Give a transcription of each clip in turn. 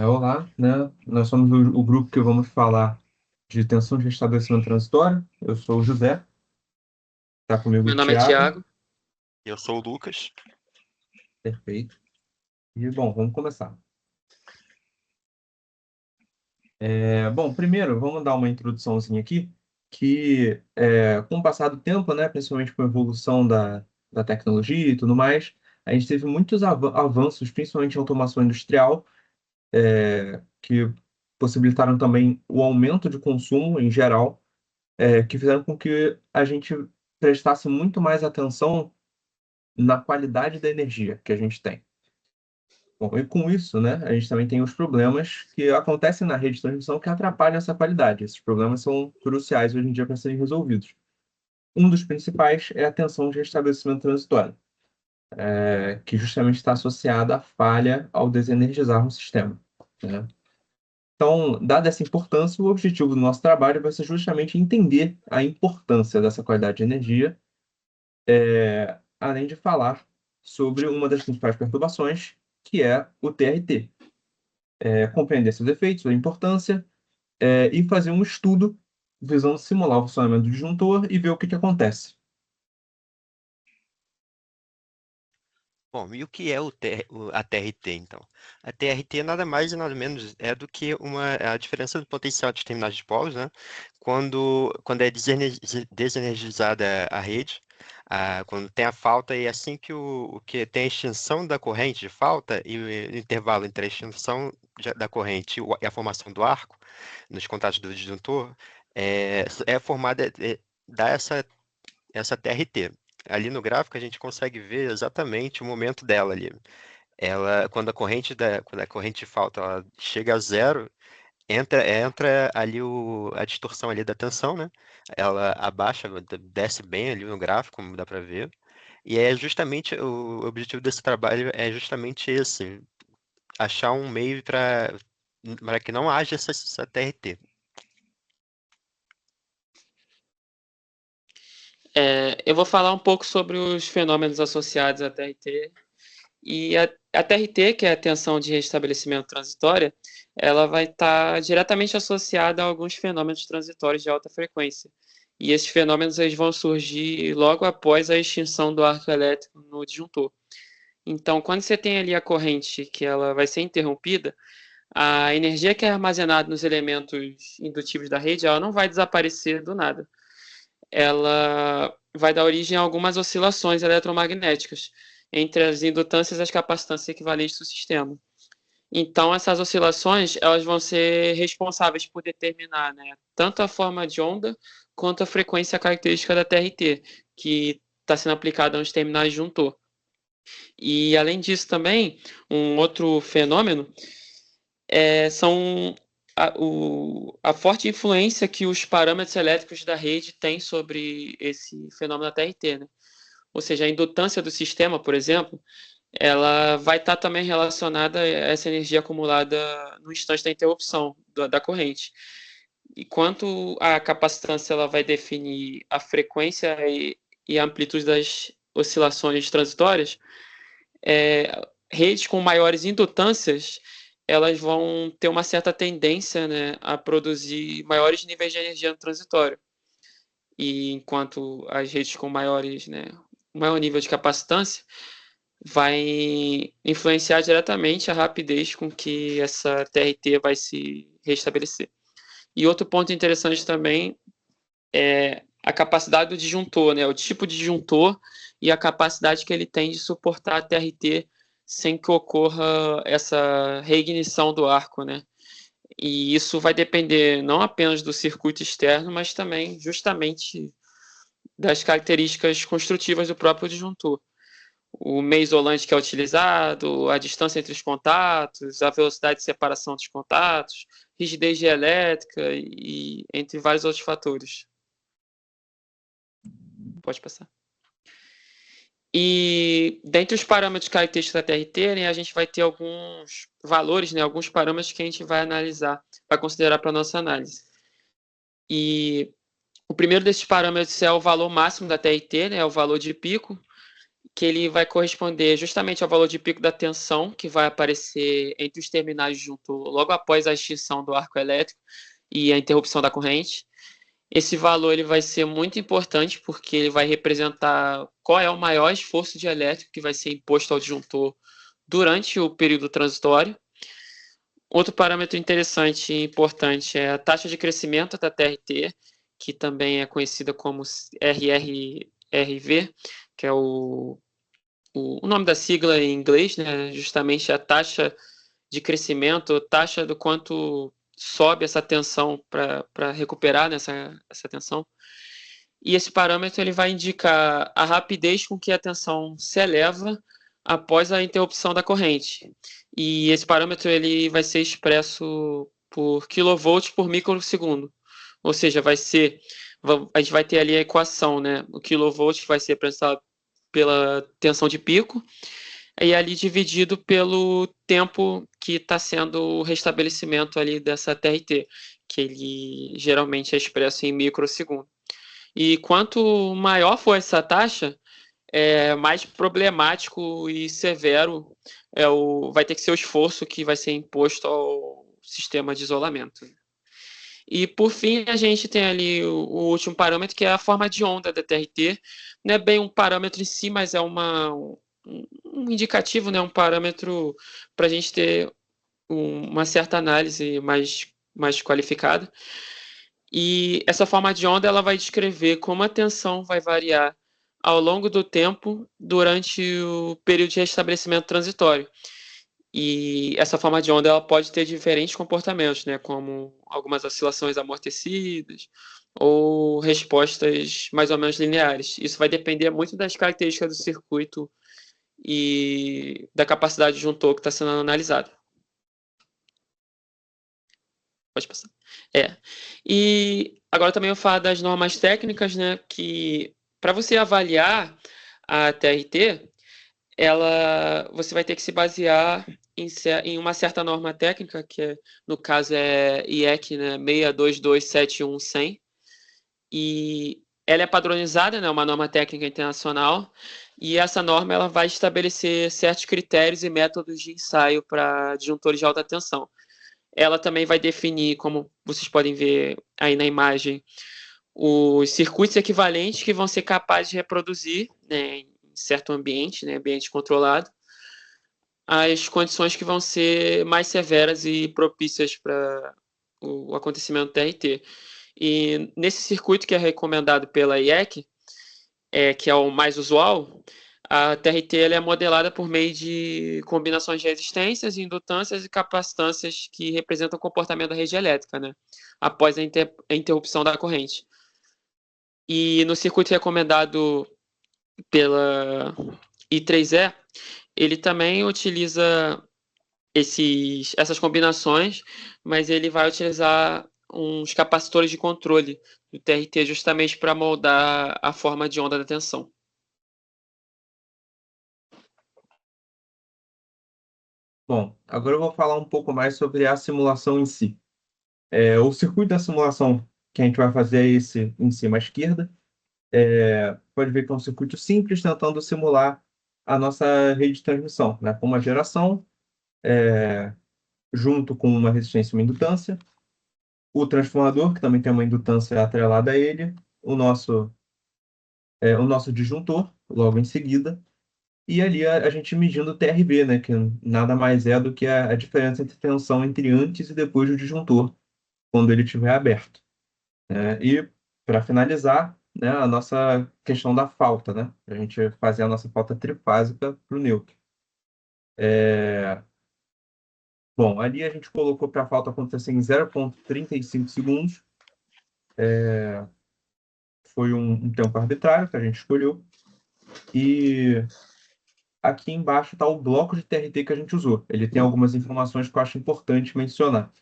Olá, né? Nós somos o grupo que vamos falar de tensão de restabelecimento transitório. Eu sou o José, está comigo Meu o nome é Thiago. Thiago. Eu sou o Lucas. Perfeito. E, bom, vamos começar. Bom, primeiro, vamos dar uma introduçãozinha aqui, que com o passar do tempo, né, principalmente com a evolução da tecnologia e tudo mais, a gente teve muitos avanços, principalmente em automação industrial, que possibilitaram também o aumento de consumo em geral, que fizeram com que a gente prestasse muito mais atenção na qualidade da energia que a gente tem. Bom, e com isso, né, a gente também tem os problemas que acontecem na rede de transmissão que atrapalham essa qualidade. Esses problemas são cruciais hoje em dia para serem resolvidos. Um dos principais é a tensão de restabelecimento transitório, que justamente está associada à falha ao desenergizar um sistema, né? Então, dada essa importância, o objetivo do nosso trabalho vai ser justamente entender a importância dessa qualidade de energia, além de falar sobre uma das principais perturbações, que é o TRT. Compreender seus efeitos, sua importância, e fazer um estudo visando simular o funcionamento do disjuntor e ver o que acontece. Bom, e o que é a TRT, então? A TRT nada mais e nada menos é do que a diferença do potencial de terminais de polos, né? Quando é desenergizada a rede, quando tem a falta, e assim que o que tem a extinção da corrente de falta e o intervalo entre a extinção da corrente e a formação do arco nos contatos do disjuntor, é formada, dá essa TRT. Ali no gráfico a gente consegue ver exatamente o momento dela ali. Quando a corrente de falta ela chega a zero, entra ali a distorção ali da tensão, né? Ela abaixa, desce bem ali no gráfico, como dá para ver. E é justamente o objetivo desse trabalho é justamente esse, achar um meio para que não haja essa TRT. Eu vou falar um pouco sobre os fenômenos associados à TRT. A TRT, que é a tensão de restabelecimento transitória, ela vai estar diretamente associada a alguns fenômenos transitórios de alta frequência. E esses fenômenos eles vão surgir logo após a extinção do arco elétrico no disjuntor. Então, quando você tem ali a corrente que ela vai ser interrompida, a energia que é armazenada nos elementos indutivos da rede, ela não vai desaparecer do nada. Ela vai dar origem a algumas oscilações eletromagnéticas entre as indutâncias e as capacitâncias equivalentes do sistema. Então, essas oscilações elas vão ser responsáveis por determinar, né, tanto a forma de onda quanto a frequência característica da TRT, que está sendo aplicada nos terminais de juntor. E, além disso, também, um outro fenômeno são a forte influência que os parâmetros elétricos da rede têm sobre esse fenômeno da TRT, né? Ou seja, a indutância do sistema, por exemplo, ela vai estar também relacionada a essa energia acumulada no instante da interrupção da corrente. Enquanto a capacitância ela vai definir a frequência e a amplitude das oscilações transitórias, redes com maiores indutâncias elas vão ter uma certa tendência, né, a produzir maiores níveis de energia no transitório. E enquanto as redes com maiores, né, maior nível de capacitância vai influenciar diretamente a rapidez com que essa TRT vai se restabelecer. E outro ponto interessante também é a capacidade do disjuntor, né, o tipo de disjuntor e a capacidade que ele tem de suportar a TRT sem que ocorra essa reignição do arco, né? E isso vai depender não apenas do circuito externo, mas também justamente das características construtivas do próprio disjuntor. O meio isolante que é utilizado, a distância entre os contatos, a velocidade de separação dos contatos, rigidez elétrica e entre vários outros fatores. Pode passar. E dentre os parâmetros característicos da TRT, né, a gente vai ter alguns valores, né, alguns parâmetros que a gente vai analisar, vai considerar para a nossa análise. E o primeiro desses parâmetros é o valor máximo da TRT, né, é o valor de pico, que ele vai corresponder justamente ao valor de pico da tensão que vai aparecer entre os terminais junto logo após a extinção do arco elétrico e a interrupção da corrente. Esse valor ele vai ser muito importante porque ele vai representar qual é o maior esforço dielétrico que vai ser imposto ao disjuntor durante o período transitório. Outro parâmetro interessante e importante é a taxa de crescimento da TRT, que também é conhecida como RRRV, que é o nome da sigla em inglês, né? Justamente a taxa de crescimento, taxa do quanto sobe essa tensão para recuperar essa tensão. E esse parâmetro ele vai indicar a rapidez com que a tensão se eleva após a interrupção da corrente. E esse parâmetro ele vai ser expresso por kilovolts por microsegundo. Ou seja, a gente vai ter ali a equação, né? O quilovolt vai ser representado pela tensão de pico, e ali dividido pelo tempo que está sendo o restabelecimento ali dessa TRT, que ele geralmente é expresso em microsegundo. E quanto maior for essa taxa, mais problemático e severo vai ter que ser o esforço que vai ser imposto ao sistema de isolamento. E, por fim, a gente tem ali o último parâmetro, que é a forma de onda da TRT. Não é bem um parâmetro em si, mas é um indicativo, né? Um parâmetro para a gente ter uma certa análise mais qualificada. E essa forma de onda ela vai descrever como a tensão vai variar ao longo do tempo durante o período de restabelecimento transitório. E essa forma de onda ela pode ter diferentes comportamentos, né, como algumas oscilações amortecidas ou respostas mais ou menos lineares. Isso vai depender muito das características do circuito e da capacidade de disjuntor que está sendo analisado. Pode passar. E agora também eu falo das normas técnicas, né, que para você avaliar a TRT, você vai ter que se basear em uma certa norma técnica, que no caso é IEC, né, 62271-100, e ela é padronizada, né, uma norma técnica internacional, e essa norma ela vai estabelecer certos critérios e métodos de ensaio para disjuntores de alta tensão. Ela também vai definir, como vocês podem ver aí na imagem, os circuitos equivalentes que vão ser capazes de reproduzir, né, em certo ambiente, né, ambiente controlado, as condições que vão ser mais severas e propícias para o acontecimento do TRT. E nesse circuito que é recomendado pela IEC, que é o mais usual, a TRT ela é modelada por meio de combinações de resistências, indutâncias e capacitâncias que representam o comportamento da rede elétrica, né, após a interrupção da corrente. E no circuito recomendado pela I3E, ele também utiliza essas combinações, mas ele vai utilizar uns capacitores de controle do TRT justamente para moldar a forma de onda da tensão. Bom, agora eu vou falar um pouco mais sobre a simulação em si. O circuito da simulação que a gente vai fazer é esse em cima à esquerda. Pode ver que é um circuito simples tentando simular a nossa rede de transmissão, né? Com uma geração, junto com uma resistência e uma indutância, o transformador, que também tem uma indutância atrelada a ele, o nosso disjuntor, logo em seguida, e ali a gente medindo o TRV, né? Que nada mais é do que a diferença entre tensão entre antes e depois do disjuntor, quando ele estiver aberto. E, para finalizar, né, a nossa questão da falta, né? A gente fazer a nossa falta trifásica para o neutro. Bom, ali a gente colocou para a falta acontecer em 0,35 segundos. Foi um tempo arbitrário que a gente escolheu. E aqui embaixo está o bloco de TRT que a gente usou. Ele tem algumas informações que eu acho importante mencionar.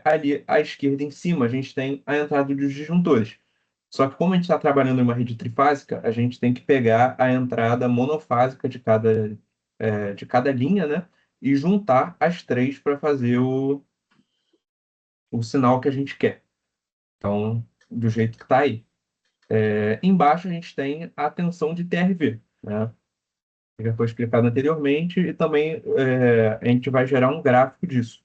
Ali à esquerda em cima, a gente tem a entrada dos disjuntores. Só que como a gente está trabalhando em uma rede trifásica, a gente tem que pegar a entrada monofásica de cada linha, né? E juntar as três para fazer o sinal que a gente quer. Então, do jeito que está aí. Embaixo a gente tem a tensão de TRV. né? Que já foi explicado anteriormente, e também a gente vai gerar um gráfico disso.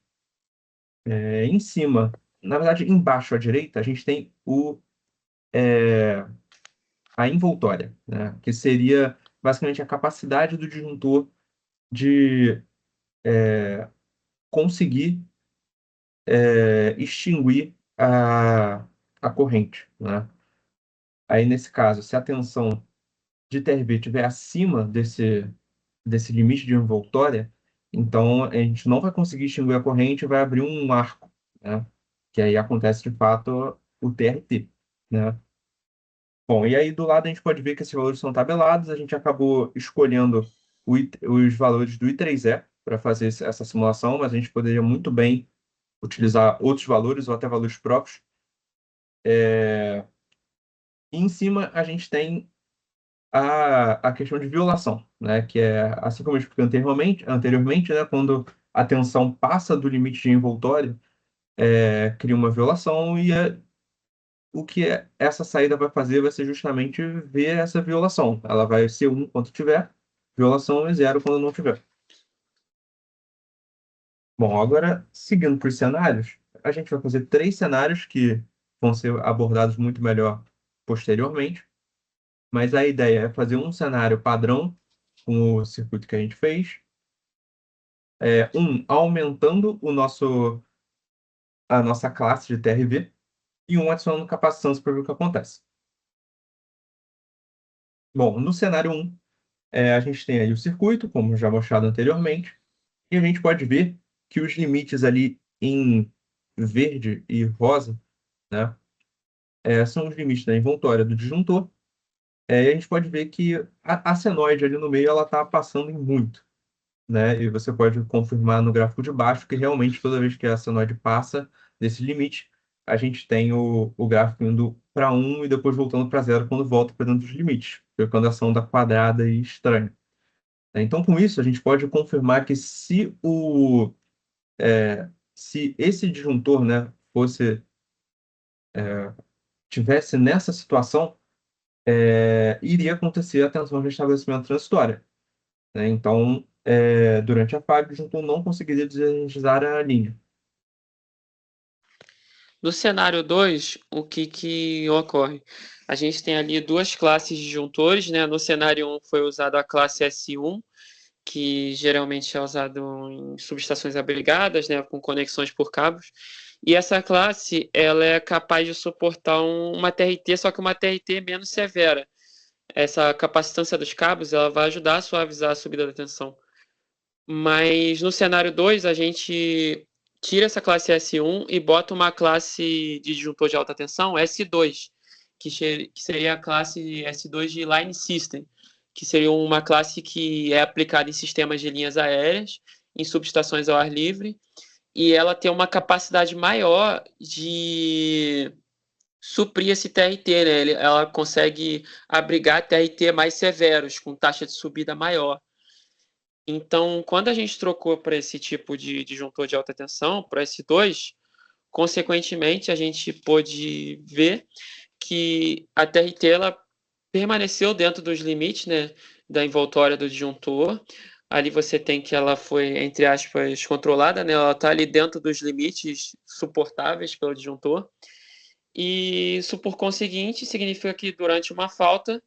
Em cima, na verdade, embaixo à direita, a gente tem a envoltória, né? Que seria basicamente a capacidade do disjuntor de conseguir extinguir a corrente, né? Aí, nesse caso, se a tensão de TRV estiver acima desse limite de envoltória, então a gente não vai conseguir extinguir a corrente e vai abrir um arco, né? Que aí acontece de fato o TRT, né? Bom, e aí do lado a gente pode ver que esses valores são tabelados. A gente acabou escolhendo os valores do I3E para fazer essa simulação, mas a gente poderia muito bem utilizar outros valores ou até valores próprios. E em cima a gente tem a questão de violação, né? Que é, assim como eu expliquei anteriormente, né? Quando a tensão passa do limite de envoltório, cria uma violação e o que essa saída vai fazer vai ser justamente ver essa violação. Ela vai ser 1 quando tiver, violação é 0 quando não tiver. Bom, agora, seguindo para os cenários, a gente vai fazer 3 cenários que vão ser abordados muito melhor posteriormente, mas a ideia é fazer um cenário padrão com o circuito que a gente fez, aumentando a nossa classe de TRV e adicionando capacitância para ver o que acontece. Bom, no cenário 1, a gente tem aí o circuito, como já mostrado anteriormente, e a gente pode ver que os limites ali em verde e rosa, né, são os limites da envoltória do disjuntor. E a gente pode ver que a senoide ali no meio ela está passando em muito, né? E você pode confirmar no gráfico de baixo que realmente toda vez que a senoide passa desse limite, a gente tem o gráfico indo para 1 e depois voltando para 0 quando volta para dentro dos limites, ficando a ação da quadrada e estranha. Então, com isso, a gente pode confirmar que se esse disjuntor, né, tivesse nessa situação, iria acontecer a tensão de estabelecimento transitória, né? Então, durante a fase, o disjuntor não conseguiria desenergizar a linha. No cenário 2, o que ocorre? A gente tem ali duas classes de disjuntores, né? No cenário 1 foi usada a classe S1, que geralmente é usado em subestações abrigadas, né, com conexões por cabos. E essa classe ela é capaz de suportar uma TRT, só que uma TRT menos severa. Essa capacitância dos cabos ela vai ajudar a suavizar a subida da tensão. Mas no cenário 2, a gente tira essa classe S1 e bota uma classe de disjuntor de alta tensão S2, que seria a classe S2 de Line System, que seria uma classe que é aplicada em sistemas de linhas aéreas, em subestações ao ar livre, e ela tem uma capacidade maior de suprir esse TRT, né? Ela consegue abrigar TRT mais severos, com taxa de subida maior. Então, quando a gente trocou para esse tipo de disjuntor de alta tensão, para S2, consequentemente, a gente pôde ver que a TRT ela permaneceu dentro dos limites, né, da envoltória do disjuntor. Ali você tem que ela foi, entre aspas, controlada, né? Ela está ali dentro dos limites suportáveis pelo disjuntor. E isso, por conseguinte, significa que durante uma falta,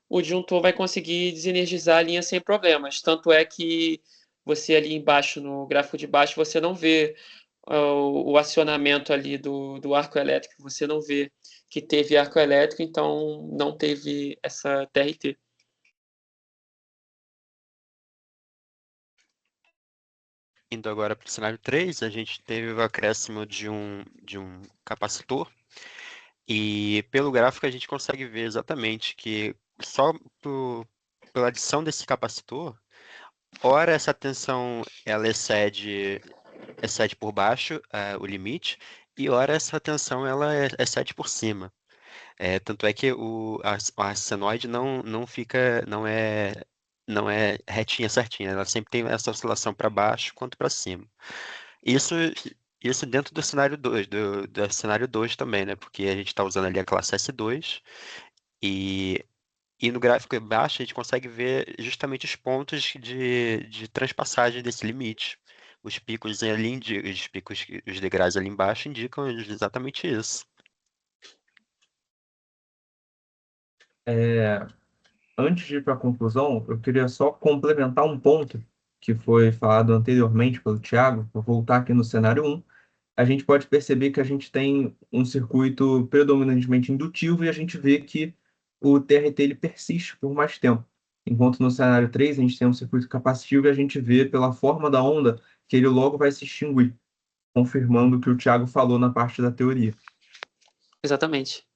o disjuntor vai conseguir desenergizar a linha sem problemas. Tanto é que você ali embaixo, no gráfico de baixo, você não vê o acionamento ali do arco elétrico, você não vê que teve arco elétrico, então não teve essa TRT. Indo agora para o cenário 3, a gente teve o acréscimo de um capacitor, e pelo gráfico a gente consegue ver exatamente que só pela adição desse capacitor, ora essa tensão ela excede por baixo o limite, e ora essa tensão ela excede por cima. Tanto é que a senoide não fica, não é retinha, certinha. Ela sempre tem essa oscilação para baixo quanto para cima. Isso, isso dentro do cenário 2, do cenário 2 também, né? Porque a gente está usando ali a classe S2 e, E no gráfico abaixo a gente consegue ver justamente os pontos de transpassagem desse limite. Os picos ali, os degraus ali embaixo indicam exatamente isso. Antes de ir para a conclusão, eu queria só complementar um ponto que foi falado anteriormente pelo Thiago. Vou voltar aqui no cenário um. A gente pode perceber que a gente tem um circuito predominantemente indutivo e a gente vê que o TRT ele persiste por mais tempo. Enquanto no cenário 3 a gente tem um circuito capacitivo e a gente vê pela forma da onda que ele logo vai se extinguir, confirmando o que o Thiago falou na parte da teoria. Exatamente.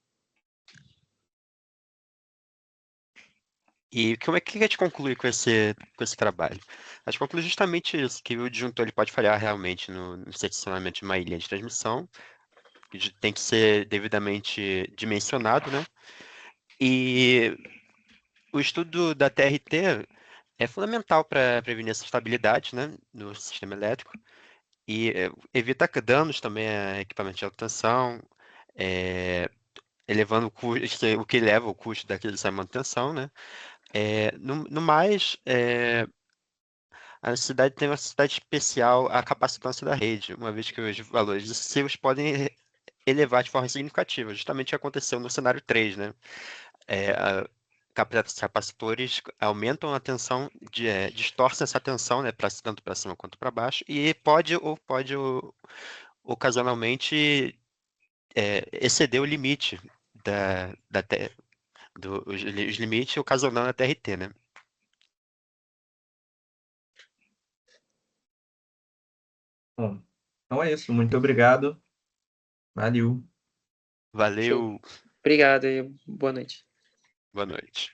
E como é que a gente conclui com esse trabalho? A gente conclui justamente isso, que o disjuntor ele pode falhar realmente no seccionamento de uma ilha de transmissão, que tem que ser devidamente dimensionado, né? E o estudo da TRT é fundamental para prevenir essa instabilidade, né, no sistema elétrico e evita danos também a equipamento de alta tensão, elevando o custo, o que eleva o custo dessa manutenção, né? No mais, a necessidade tem uma necessidade especial a capacitância da rede, uma vez que os valores excessivos podem elevar de forma significativa, justamente o que aconteceu no cenário 3, né? Capacitores aumentam a tensão, distorcem essa tensão, né, tanto para cima quanto para baixo, e pode ocasionalmente exceder o limite os limites ocasionando a TRT, né? Bom, então é isso. Muito obrigado. Valeu. Show. Valeu, Obrigado e boa noite. boa noite.